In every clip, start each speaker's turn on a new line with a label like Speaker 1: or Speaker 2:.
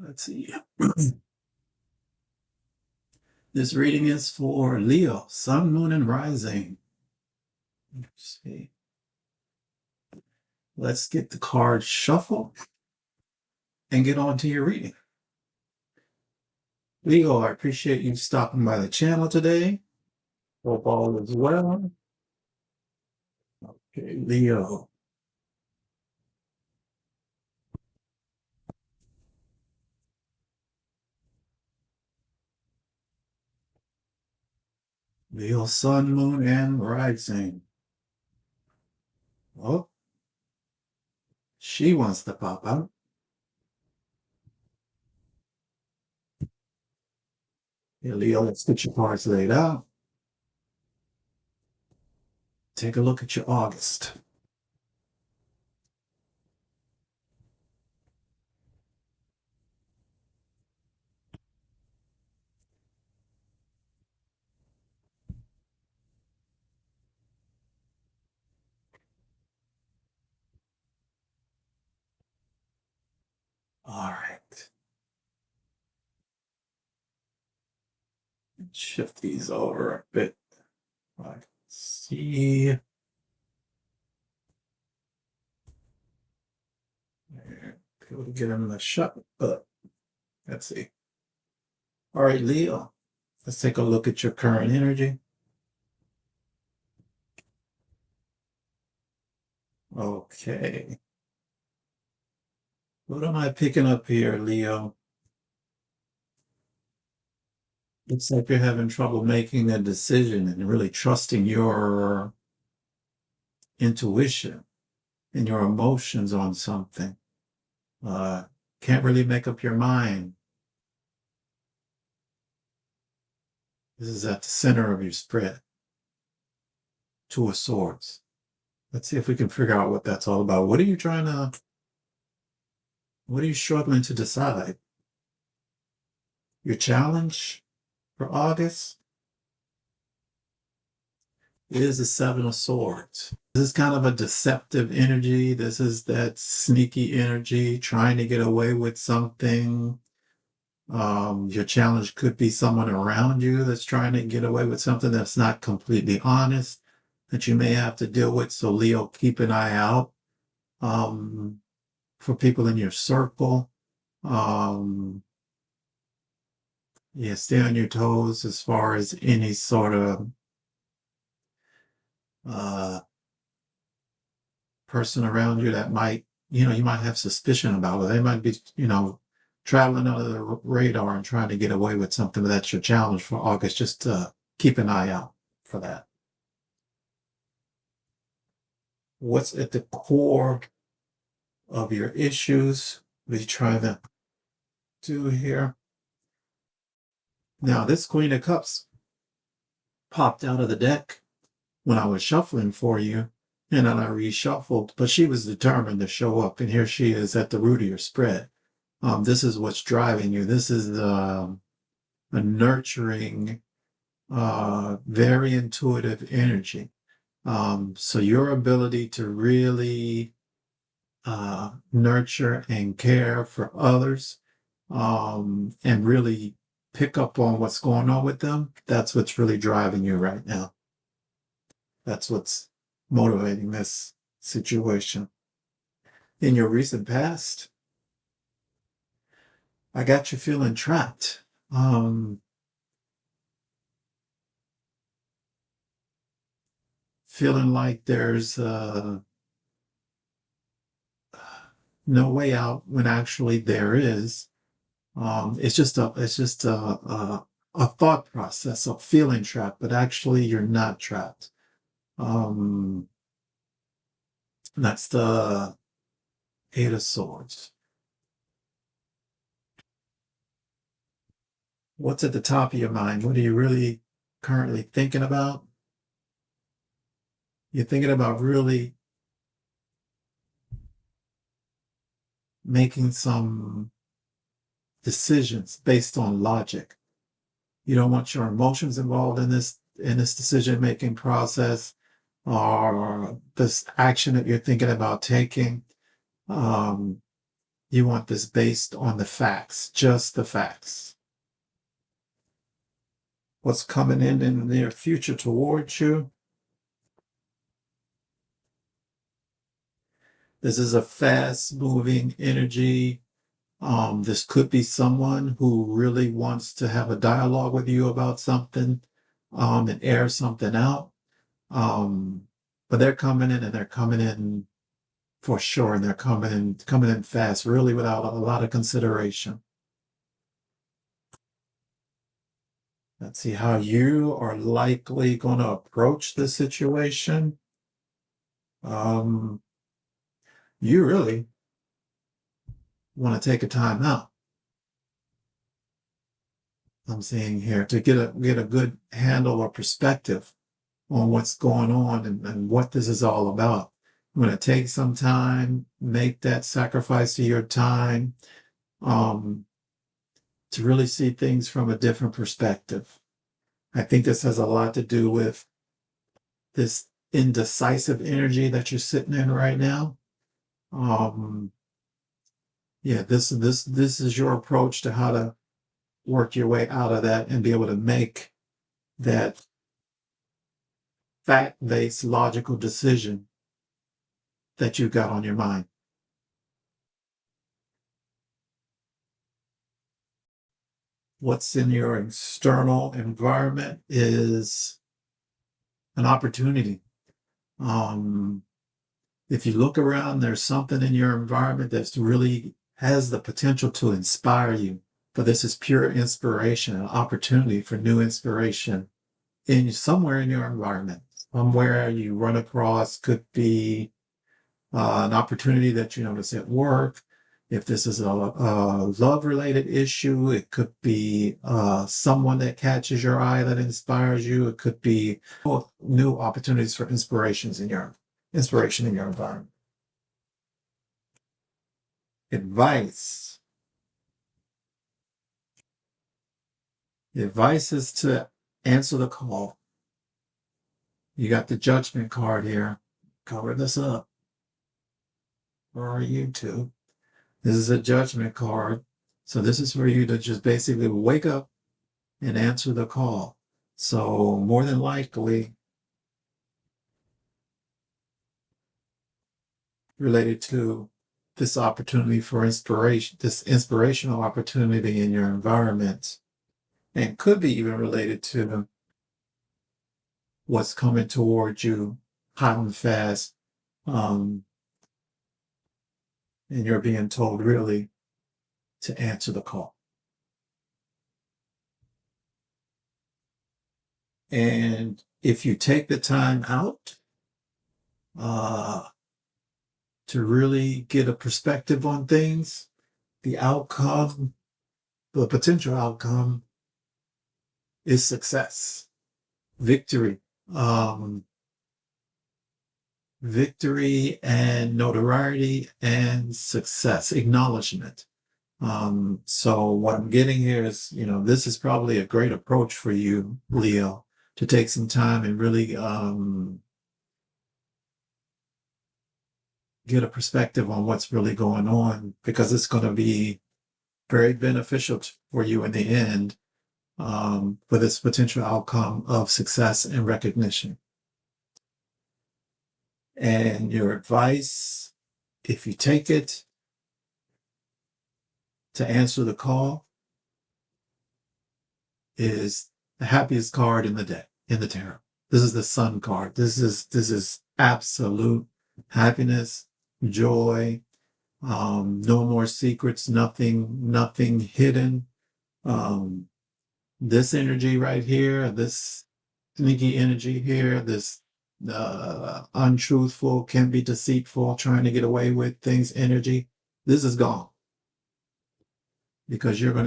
Speaker 1: Let's see. This reading is for Leo, Sun, Moon, and Rising. Let's see. Let's get the cards shuffled and get on to your reading. Leo, I appreciate you stopping by the channel today. Hope all is well. Okay, Leo. Leo, Sun, Moon, and Rising. Oh, she wants to pop out. Here, Leo, let's get your cards laid out. Take a look at your August. All right. Shift these over a bit. I can see. Able to get them to shut up. Let's see. All right, Leo. Let's take a look at your current energy. Okay. What am I picking up here, Leo? Looks like you're having trouble making a decision and really trusting your intuition and your emotions on something. Can't really make up your mind. This is at the center of your spread. Two of Swords. Let's see if we can figure out what that's all about. What are you struggling to decide? Your challenge for August is the Seven of Swords. This is kind of a deceptive energy. This is that sneaky energy, trying to get away with something. Your challenge could be someone around you that's trying to get away with something that's not completely honest, that you may have to deal with. So Leo, keep an eye out for people in your circle. Yeah, stay on your toes as far as any sort of person around you that might, you might have suspicion about it. They might be, traveling under the radar and trying to get away with something. That's your challenge for August. Just keep an eye out for that. What's at the core of your issues? What are you trying to do here? Now, this Queen of Cups popped out of the deck when I was shuffling for you, and then I reshuffled, but she was determined to show up, and here she is at the root of your spread. This is what's driving you. This is a nurturing, very intuitive energy. So your ability to really nurture and care for others, and really pick up on what's going on with them, that's what's really driving you right now. That's what's motivating this situation. In your recent past, I got you feeling trapped. Feeling like there's no way out when actually there is. It's just a thought process of feeling trapped, but actually you're not trapped. That's the Eight of Swords. What's at the top of your mind? What are you really currently thinking about? You're thinking about really making some decisions based on logic. You don't want your emotions involved in this decision-making process or this action that you're thinking about taking. You want this based on the facts, just the facts. What's coming in the near future towards you? This is a fast-moving energy. This could be someone who really wants to have a dialogue with you about something, and air something out. But they're coming in, and they're coming in for sure, and they're coming in fast, really without a lot of consideration. Let's see how you are likely going to approach the situation. You really want to take a time out. I'm seeing here to get a good handle or perspective on what's going on and what this is all about. I'm going to take some time, make that sacrifice of your time, to really see things from a different perspective. I think this has a lot to do with this indecisive energy that you're sitting in right now. Yeah, this is your approach to how to work your way out of that and be able to make that fact-based logical decision that you've got on your mind. What's in your external environment is an opportunity. If you look around, there's something in your environment that's really has the potential to inspire you. But this is pure inspiration, an opportunity for new inspiration in somewhere in your environment. Somewhere you run across, could be an opportunity that you notice at work. If this is a love-related issue, it could be someone that catches your eye that inspires you. It could be new opportunities for inspiration in your environment. Advice. The advice is to answer the call. You got the Judgment card here. Cover this up for YouTube. This is a Judgment card. So this is for you to just basically wake up and answer the call. So more than likely related to this opportunity for inspiration, this inspirational opportunity in your environment, and could be even related to what's coming towards you hot and fast. And you're being told really to answer the call. And if you take the time out to really get a perspective on things, the outcome, the potential outcome is success, victory, victory and notoriety and success, acknowledgement. So what I'm getting here is, this is probably a great approach for you, Leo, to take some time and really get a perspective on what's really going on, because it's going to be very beneficial for you in the end, for this potential outcome of success and recognition. And your advice, if you take it, to answer the call, is the happiest card in the deck, in the tarot. This is the Sun card. This is absolute happiness, joy, no more secrets, nothing hidden. This energy right here, this sneaky energy here, this untruthful, can be deceitful, trying to get away with things energy, this is gone. Because you have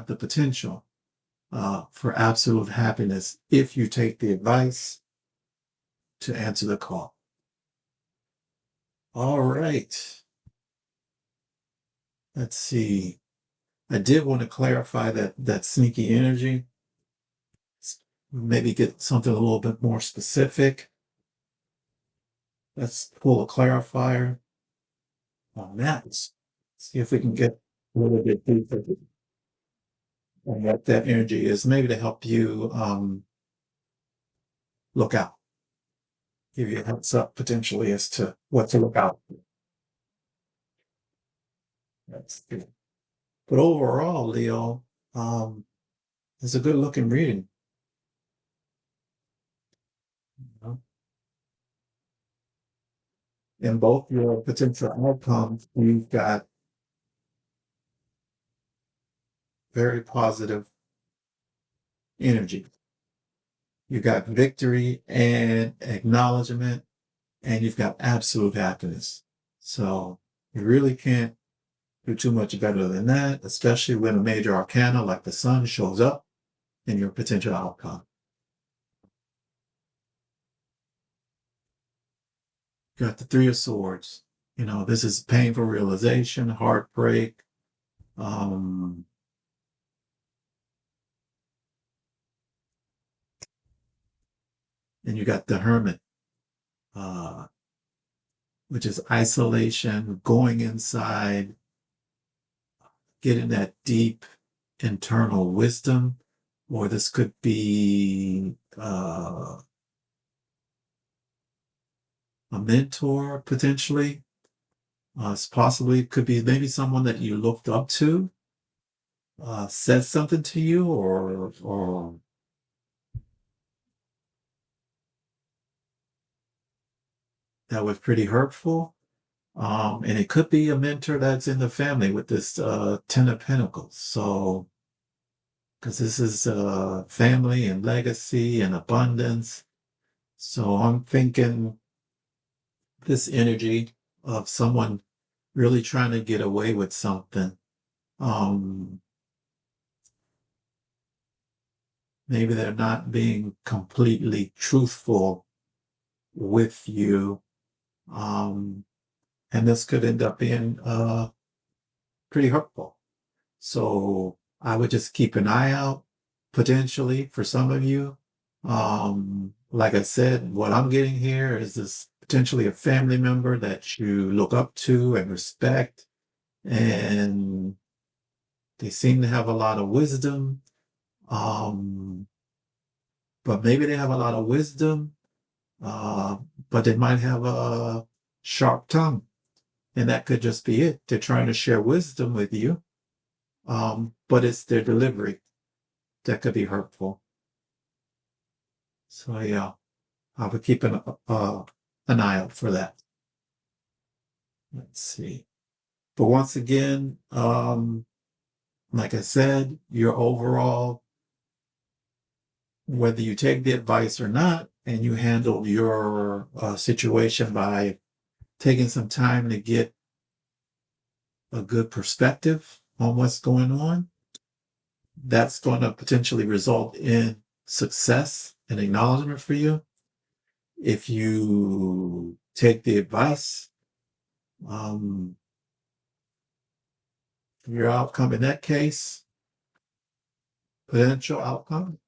Speaker 1: the potential for absolute happiness if you take the advice to answer the call. All right. Let's see. I did want to clarify that sneaky energy. Maybe get something a little bit more specific. Let's pull a clarifier. on that. See if we can get a little bit deeper on what that energy is, maybe to help you look out, give you a heads up potentially as to what to look out for. That's good. But overall, Leo, it's a good looking reading. You know? In both your potential outcomes, you've got very positive energy. You got victory and acknowledgement, and you've got absolute happiness. So you really can't do too much better than that, especially when a major arcana like the sun shows up in your potential outcome. You got the Three of Swords. You know, this is painful realization, heartbreak. And you got the Hermit, which is isolation, going inside, getting that deep internal wisdom, or this could be a mentor potentially. Possibly could be maybe someone that you looked up to, said something to you, or that was pretty hurtful. And it could be a mentor that's in the family with this Ten of Pentacles. So, because this is family and legacy and abundance. So I'm thinking this energy of someone really trying to get away with something. Maybe they're not being completely truthful with you. And this could end up being pretty hurtful. So I would just keep an eye out potentially for some of you. Like I said, what I'm getting here is this potentially a family member that you look up to and respect, and they seem to have a lot of wisdom. But maybe they have a lot of wisdom, but they might have a sharp tongue. And that could just be it. They're trying to share wisdom with you, but it's their delivery that could be hurtful. So yeah, I would keep an eye out for that. Let's see. But once again, like I said, your overall, whether you take the advice or not, and you handle your situation by taking some time to get a good perspective on what's going on, that's going to potentially result in success and acknowledgement for you. If you take the advice, your outcome in that case, potential outcome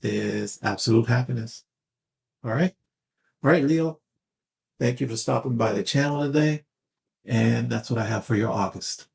Speaker 1: is absolute happiness. All right. All right, Leo. Thank you for stopping by the channel today. And that's what I have for your August.